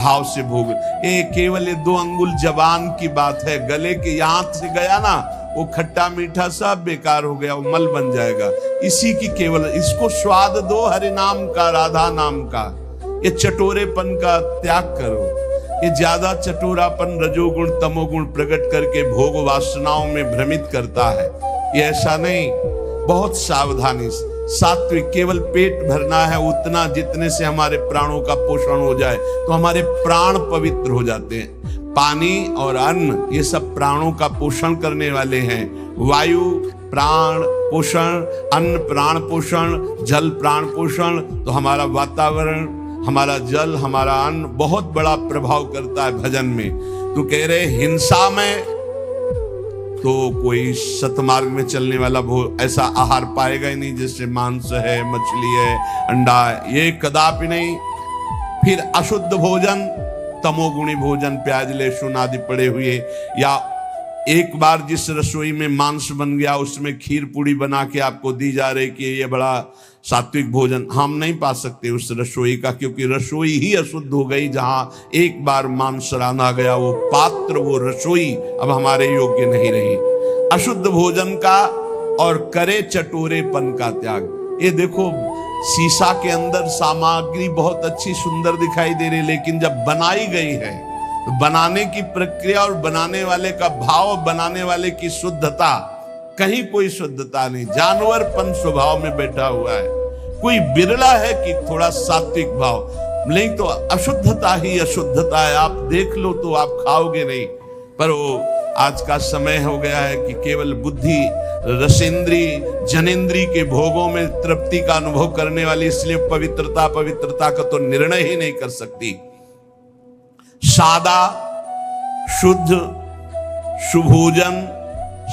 भाव से भोग। ये केवल ये 2 अंगुल जबान की बात है, गले के यहां से गया ना वो खट्टा मीठा सब बेकार हो गया, वो मल बन जाएगा। इसी की केवल इसको स्वाद दो हरि नाम का, राधा नाम का। ये चटोरेपन का त्याग करो। ये ज्यादा चटोरापन रजोगुण तमोगुण प्रकट करके भोग वासनाओं में भ्रमित करता है। ये ऐसा नहीं, बहुत सावधानी से। सात्विक केवल पेट भरना है उतना जितने से हमारे प्राणों का पोषण हो जाए, तो हमारे प्राण पवित्र हो जाते हैं। पानी और अन्न ये सब प्राणों का पोषण करने वाले हैं। वायु प्राण पोषण, अन्न प्राण पोषण, जल प्राण पोषण। तो हमारा वातावरण, हमारा जल, हमारा अन्न बहुत बड़ा प्रभाव करता है भजन में। तो कह रहे हिंसा में तो कोई सतमार्ग में चलने वाला ऐसा आहार पाएगा ही नहीं, जैसे मांस है, मछली है, अंडा है, ये कदापि नहीं। फिर अशुद्ध भोजन, तमोगुणी भोजन, प्याज लहसुन आदि पड़े हुए, या एक बार जिस रसोई में मांस बन गया उसमें खीर पूड़ी बना के आपको दी जा रही कि ये बड़ा सात्विक भोजन, हम नहीं पा सकते उस रसोई का, क्योंकि रसोई ही अशुद्ध हो गई। जहां एक बार मांस रांधा गया, वो पात्र, वो रसोई अब हमारे योग्य नहीं रही। अशुद्ध भोजन का और करे चटोरेपन का त्याग। ये देखो शीशा के अंदर सामग्री बहुत अच्छी सुंदर दिखाई दे रही, लेकिन जब बनाई गई है तो बनाने की प्रक्रिया और बनाने वाले का भाव, बनाने वाले की शुद्धता, कहीं कोई शुद्धता नहीं, जानवरपन स्वभाव में बैठा हुआ है। कोई बिरला है कि थोड़ा सात्विक भाव, नहीं तो अशुद्धता ही अशुद्धता है। आप देख लो तो आप खाओगे नहीं। पर वो आज का समय हो गया है कि केवल बुद्धि, रसेंद्री, जनेंद्री के भोगों में तृप्ति का अनुभव करने वाली, इसलिए पवित्रता का तो निर्णय ही नहीं कर सकती। सादा शुद्ध सुभोजन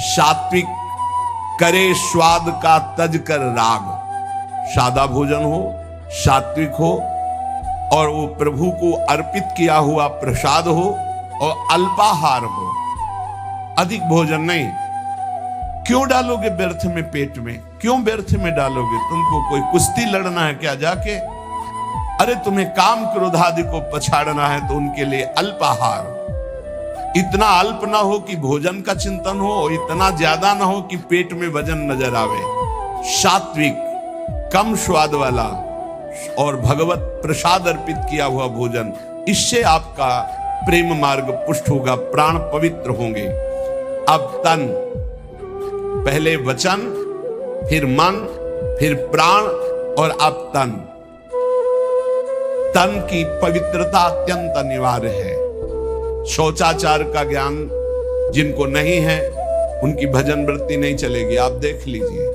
सात्विक करे स्वाद का तज कर राग। सादा भोजन हो, सात्विक हो, और वो प्रभु को अर्पित किया हुआ प्रसाद हो, और अल्पाहार हो, अधिक भोजन नहीं। क्यों डालोगे व्यर्थ में पेट में? क्यों व्यर्थ में डालोगे? तुमको कोई कुश्ती लड़ना है क्या जाके? अरे तुम्हें काम क्रोध आदि को पछाड़ना है तो उनके लिए अल्पाहार। इतना अल्प ना हो कि भोजन का चिंतन हो, और इतना ज्यादा ना हो कि पेट में वजन नजर आवे। सात्विक, कम स्वाद वाला और भगवत प्रसाद अर्पित किया हुआ भोजन, इससे आपका प्रेम मार्ग पुष्ट होगा, प्राण पवित्र होंगे। अब तन, पहले वचन, फिर मन, फिर प्राण, और अब तन। तन की पवित्रता अत्यंत अनिवार्य है। शौचाचार का ज्ञान जिनको नहीं है उनकी भजन वृत्ति नहीं चलेगी। आप देख लीजिए,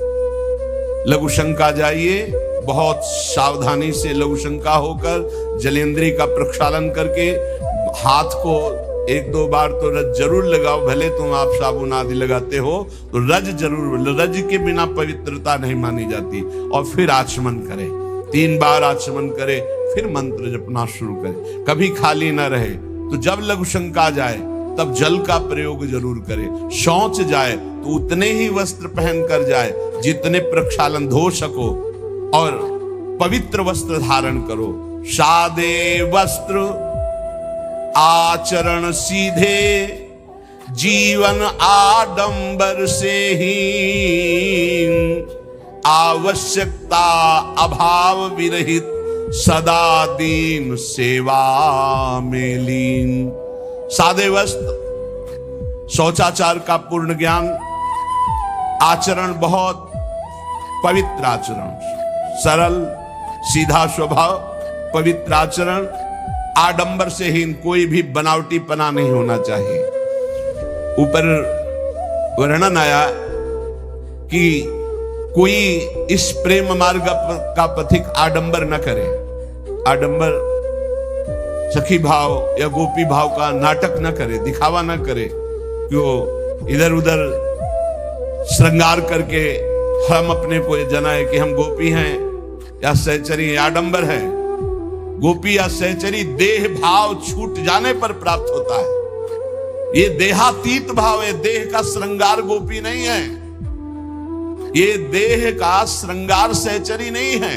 लघु शंका जाइए, बहुत सावधानी से लघु शंका होकर जलेंद्री का प्रक्षालन करके हाथ को 1-2 बार तो रज जरूर लगाओ। भले तुम आप साबुन आदि लगाते हो तो रज जरूर, रज के बिना पवित्रता नहीं मानी जाती। और फिर आचमन करें, 3 बार आचमन करें, फिर मंत्र जपना शुरू करें। कभी खाली ना रहे। तो जब लघु शंका जाए तब जल का प्रयोग जरूर करें। शौच जाए तो उतने ही वस्त्र पहन कर जाए जितने प्रक्षालन धो सको, और पवित्र वस्त्र धारण करो। सादे वस्त्र आचरण सीधे, जीवन आडंबर से ही, आवश्यकता अभाव विरहित, सदा दीन सेवा में लीन। सादे वस्त्र, शौचाचार का पूर्ण ज्ञान, आचरण बहुत पवित्र आचरण, सरल सीधा स्वभाव, पवित्र आचरण, आडंबर से हीन, कोई भी बनावटी पना नहीं होना चाहिए। ऊपर वर्णन आया कि कोई इस प्रेम मार्ग का पथिक आडंबर न करे। आडंबर सखी भाव या गोपी भाव का नाटक न करे, दिखावा न करे, क्यों इधर उधर श्रृंगार करके हम अपने को जनाए कि हम गोपी हैं या सहचरी। आडंबर है। गोपी या सहचरी देह भाव छूट जाने पर प्राप्त होता है। ये देहातीत भाव है, देह का श्रृंगार गोपी नहीं है, ये देह का श्रृंगार सहचरी नहीं है।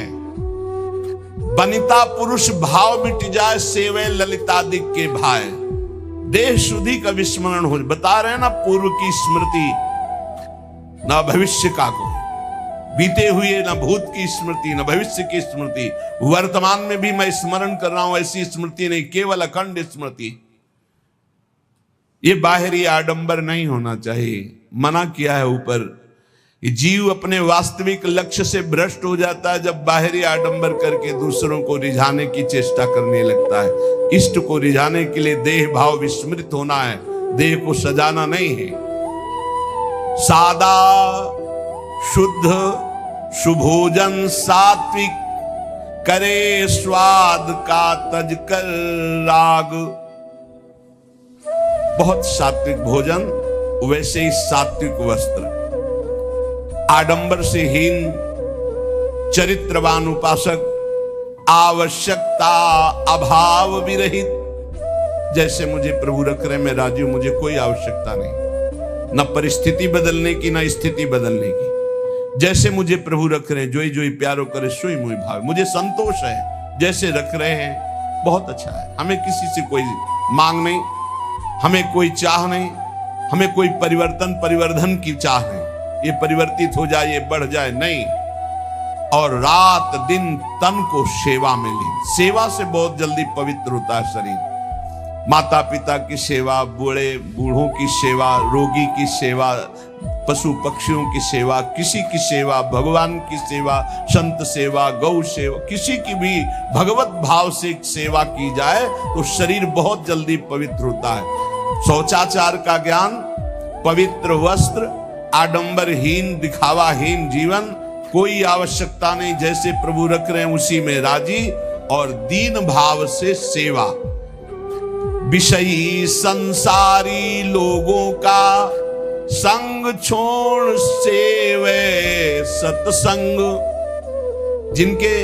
बनिता पुरुष भाव मिट जाए, सेवे ललितादिक के भाई। देह शुद्धि का विस्मरण हो, बता रहे हैं ना, पूर्व की स्मृति ना भविष्य का को, बीते हुए ना भूत की स्मृति ना भविष्य की स्मृति, वर्तमान में भी मैं स्मरण कर रहा हूं, ऐसी स्मृति नहीं, केवल अखंड स्मृति। ये बाहरी आडंबर नहीं होना चाहिए, मना किया है ऊपर। जीव अपने वास्तविक लक्ष्य से भ्रष्ट हो जाता है जब बाहरी आडंबर करके दूसरों को रिझाने की चेष्टा करने लगता है। इष्ट को रिझाने के लिए देह भाव विस्मृत होना है, देह को सजाना नहीं है। सादा शुद्ध सुभोजन सात्विक, करे स्वाद का तज कर राग। बहुत सात्विक भोजन, वैसे ही सात्विक वस्त्र। आडंबर से हीन चरित्रवान उपासक, आवश्यकता अभाव विरहित। जैसे मुझे प्रभु रख रहे, मैं राजी हूं, मुझे कोई आवश्यकता नहीं, न परिस्थिति बदलने की न स्थिति बदलने की। जैसे मुझे प्रभु रख रहे हैं, जोई जोई प्यारो करे सोई मोई भाव, मुझे संतोष है जैसे रख रहे हैं, बहुत अच्छा है। हमें किसी से कोई मांग नहीं, हमें कोई चाह नहीं, हमें कोई परिवर्धन की चाह नहीं, ये परिवर्तित हो जाए, ये बढ़ जाए, नहीं। और रात दिन तन को सेवा में ली। सेवा से बहुत जल्दी पवित्र होता है शरीर। माता पिता की सेवा, बूढ़ों की सेवा, रोगी की सेवा, पशु पक्षियों की सेवा, किसी की सेवा, भगवान की सेवा, संत सेवा, गौ सेवा, किसी की भी भगवत भाव से सेवा की जाए तो शरीर बहुत जल्दी पवित्र होता है। शौचाचार का ज्ञान, पवित्र वस्त्र, आडंबरहीन दिखावाहीन जीवन, कोई आवश्यकता नहीं, जैसे प्रभु रख रहे हैं उसी में राजी, और दीन भाव से सेवा। विषयी संसारी लोगों का संग छोड़ सेवे सत्संग। जिनके